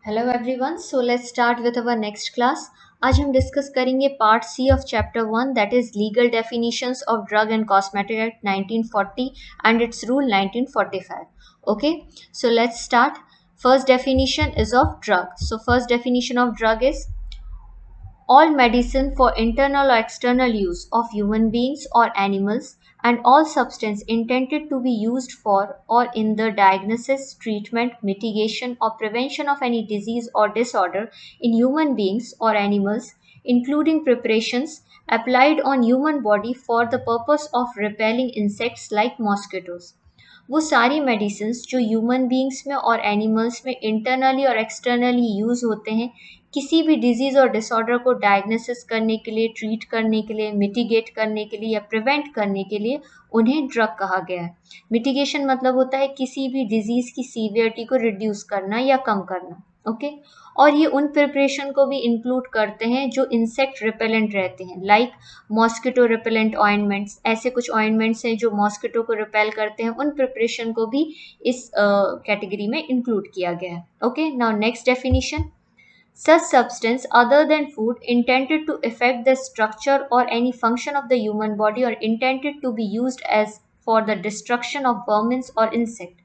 Hello everyone, so let's start with our next class. आज हम discuss करेंगे part C of chapter 1, that is legal definitions of drug and cosmetic act 1940 and its rule 1945. Okay, so let's start. First definition is of drug. So first definition of drug is all medicine for internal or external use of human beings or animals, and all substance intended to be used for or in the diagnosis, treatment, mitigation, or prevention of any disease or disorder in human beings or animals, including preparations applied on human body for the purpose of repelling insects like mosquitoes. वो सारी medicine जो human beings में और animals में internally और externally use होते हैं किसी भी डिजीज़ और डिसऑर्डर को डायग्नोसिस करने के लिए, ट्रीट करने के लिए, मिटिगेट करने के लिए या प्रिवेंट करने के लिए उन्हें ड्रग कहा गया है. मिटिगेशन मतलब होता है किसी भी डिजीज़ की सीवियरिटी को रिड्यूस करना या कम करना. ओके, और ये उन प्रिपरेशन को भी इंक्लूड करते हैं जो इंसेक्ट रिपेलेंट रहते हैं, लाइक मॉस्किटो रिपेलेंट ऑइंटमेंट्स. ऐसे कुछ ऑइंटमेंट्स हैं जो मॉस्किटो को रिपेल करते हैं, उन प्रिपरेशन को भी इस कैटेगरी में इंक्लूड किया गया है. Okay, now next definition. Such substance other than food intended to affect the structure or any function of the human body or intended to be used as for the destruction of vermin or insect.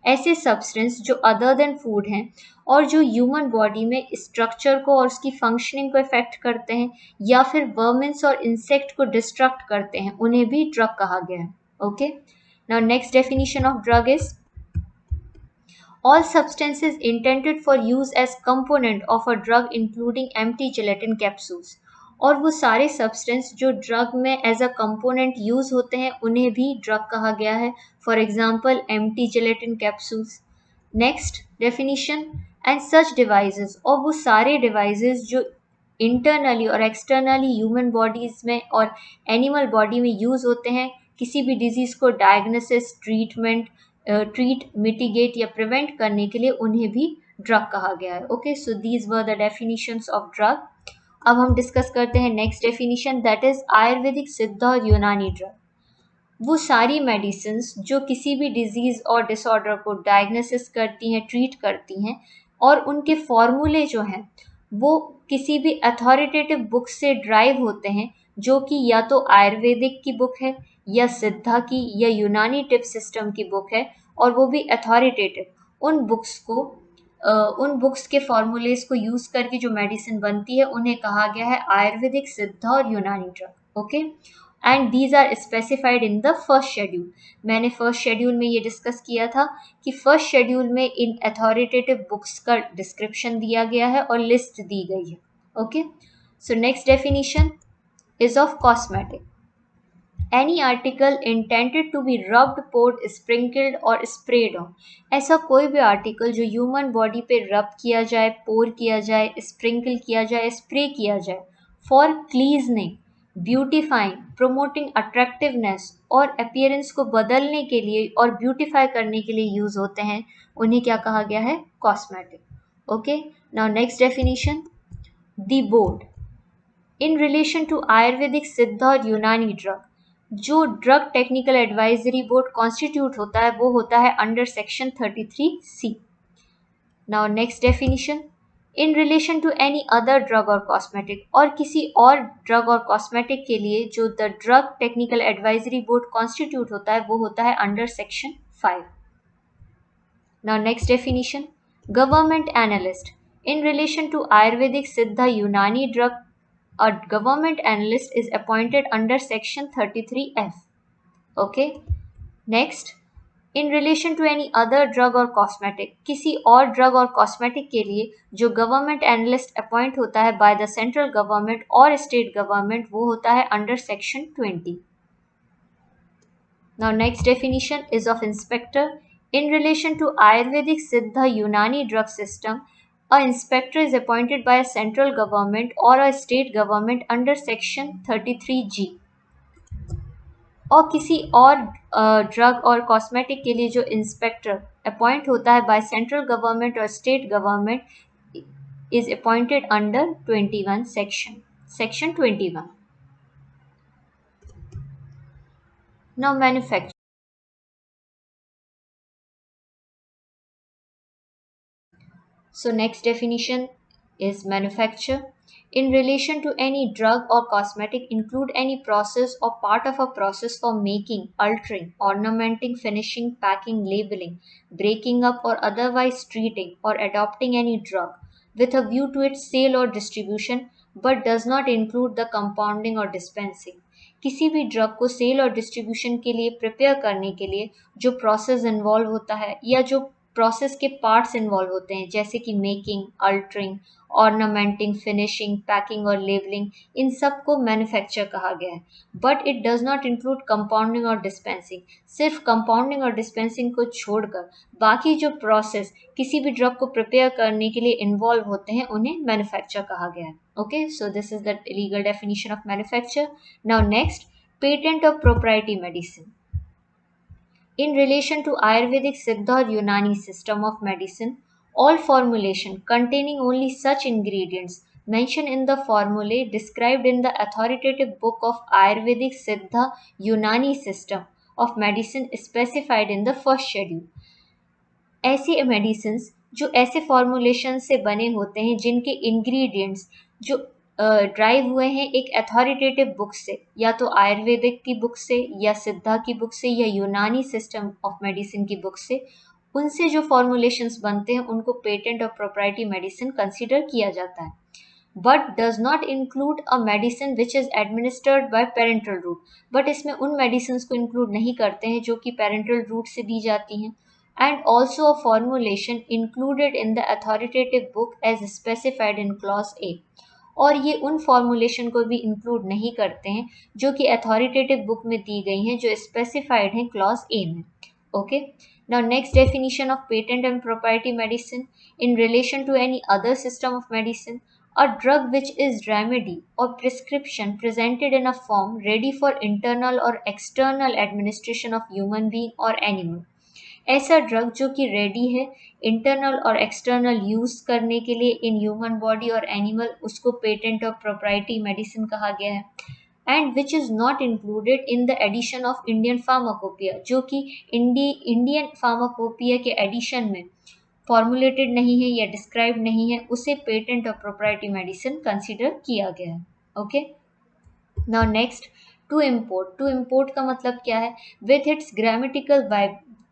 ऐसे substance जो other than food हैं और जो human body में structure को और उसकी functioning को इफेक्ट करते हैं या फिर वर्मिन्स और इंसेक्ट को डिस्ट्रक्ट करते हैं उन्हें भी ड्रग कहा गया है. Okay, now next definition of drug is all substances intended for use as component of a drug including empty gelatin capsules. और वो सारे सब्सटेंस जो ड्रग में एज अ कंपोनेंट यूज होते हैं उन्हें भी ड्रग कहा गया है. For example empty gelatin capsules. Next definition. And such devices, और वो सारे डिवाइसेस जो इंटरनली और एक्सटर्नली ह्यूमन बॉडीज में और एनिमल बॉडी में यूज होते हैं किसी भी डिजीज को डायग्नोसिस, ट्रीट, मिटिगेट या प्रिवेंट करने के लिए उन्हें भी ड्रग कहा गया है. Okay, so these were the definitions of drug. अब हम डिस्कस करते हैं next definition, that is Ayurvedic, Siddha और यूनानी ड्रग. वो सारी मेडिसिन्स जो किसी भी डिजीज और डिसऑर्डर को डायग्नोसिस करती हैं, ट्रीट करती हैं, और उनके फॉर्मूले जो हैं वो किसी भी अथॉरिटेटिव बुक से ड्राइव होते हैं जो कि या तो आयुर्वेदिक की बुक है या सिद्धा की या यूनानी टिप सिस्टम की बुक है, और वो भी अथॉरिटेटिव. उन बुक्स के फॉर्मूलेज को यूज करके जो मेडिसिन बनती है उन्हें कहा गया है आयुर्वेदिक, सिद्धा और Unani drug. Okay, and these are specified in the first schedule. मैंने फर्स्ट शेड्यूल में ये डिस्कस किया था कि फर्स्ट शेड्यूल में इन अथॉरिटेटिव बुक्स का डिस्क्रिप्शन दिया गया है और लिस्ट दी गई है. Okay, so next definition is of cosmetic. Any article intended to be rubbed, poured, sprinkled or sprayed on. ऐसा कोई भी आर्टिकल जो ह्यूमन बॉडी पे रब किया जाए, पोर किया जाए, स्प्रिंकल किया जाए, स्प्रे किया जाए फॉर क्लीजनिंग, ब्यूटिफाइंग, प्रोमोटिंग अट्रैक्टिवनेस और अपीयरेंस को बदलने के लिए और ब्यूटिफाई करने के लिए यूज होते हैं उन्हें क्या कहा गया है? Cosmetic. Okay, now next definition. The board in relation to Ayurvedic, Siddha और यूनानी ड्रग. जो drug technical advisory board constitute होता है वो होता है under section 33C. Now next definition. In relation to any other drug और कॉस्मेटिक, और किसी और ड्रग और कॉस्मेटिक के लिए जो the drug technical advisory board constitute होता है वो होता है under section 5. Now next definition. Government analyst in relation to Ayurvedic, Siddha, Unani drug. A government analyst is appointed under section 33F. Okay, next. In relation to any other drug or cosmetic, किसी और drug और cosmetic के लिए जो government analyst appoint होता है by the central government और state government वो होता है under section 20. Now next definition is of inspector. In relation to Ayurvedic, Siddha, Unani drug system, a inspector is appointed by a central government or a state government under section 33G. और किसी और drug और cosmetic के लिए जो inspector appoint होता है by central government और state government is appointed under 21 section 21. Now manufacture. So next definition is manufacture. In relation to any drug or cosmetic, include any process or part of a process for making, altering, ornamenting, finishing, packing, labeling, breaking up or otherwise treating or adopting any drug with a view to its sale or distribution, but does not include the compounding or dispensing. किसी भी drug को cell और distribution के लिए prepare करने के लिए जो प्रोसेस इन्वॉल्व होता है या जो प्रोसेस के पार्ट्स इन्वॉल्व होते हैं, जैसे कि मेकिंग, अल्टरिंग, ऑर्नामेंटिंग, फिनिशिंग, पैकिंग और लेबलिंग, इन सब को मैन्युफैक्चर कहा गया है. But it does not include compounding और डिस्पेंसिंग. सिर्फ कंपाउंडिंग और डिस्पेंसिंग को छोड़कर बाकी जो प्रोसेस किसी भी ड्रग को प्रिपेयर करने के लिए इन्वॉल्व होते हैं उन्हें मैन्युफैक्चर कहा गया है. Okay, so this is the legal definition of manufacture. Now next, patent of proprietary medicine. In relation to Ayurvedic, Siddha or Unani system of medicine, all formulation containing only such ingredients mentioned in the formulae described in the authoritative book of Ayurvedic, Siddha, Unani system of medicine specified in the first schedule. ऐसे medicine जो ऐसे formulation से बने होते हैं जिनके ingredients जो drive हुए हैं एक अथॉरिटेटिव बुक से, या तो आयुर्वेदिक की बुक से या सिद्धा की बुक से या यूनानी सिस्टम ऑफ मेडिसिन की बुक से, उनसे जो फॉर्मुलेशंस बनते हैं उनको पेटेंट और प्रोप्राइटी मेडिसिन कंसीडर किया जाता है. But does not include a medicine which is administered by parenteral route. बट इसमें उन मेडिसिन को इंक्लूड नहीं करते हैं जो कि पेरेंटल रूट से दी जाती हैं. And also a formulation included in the authoritative book as specified in clause A. और ये उन फॉर्मुलेशन को भी इंक्लूड नहीं करते हैं जो कि अथॉरिटेटिव बुक में दी गई हैं, जो स्पेसिफाइड हैं क्लॉज ए में. Okay, now next definition of patent and proprietary medicine. In relation to any other system of medicine, a drug which is remedy or prescription presented in a form ready for internal or external administration of human being or animal. ऐसा drug जो कि ready है internal और external use करने के लिए in human body और animal, उसको पेटेंट ऑफ प्रोप्राइटी मेडिसिन कहा गया है. And which is not included in the edition of Indian pharmacopoeia, जो कि इंडियन फार्माकोपिया के एडिशन में फॉर्मुलेटेड नहीं है या डिस्क्राइब नहीं है, उसे patent of proprietary medicine consider किया गया है. Okay, now next, to import. To import का मतलब क्या है? With its grammatical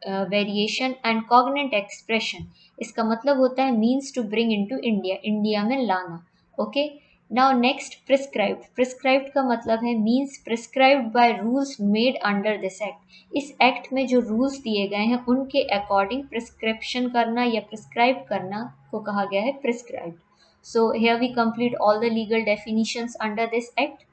variation and cognate expression. इसका मतलब होता है means to bring into India, India में लाना. Okay, now next, prescribed. Prescribed का मतलब है means prescribed by rules made under this act. इस एक्ट में जो रूल्स दिए गए हैं उनके अकॉर्डिंग प्रिस्क्रिप्शन करना या प्रिस्क्राइब करना को कहा गया है prescribed. So here we complete all the legal definitions under this act.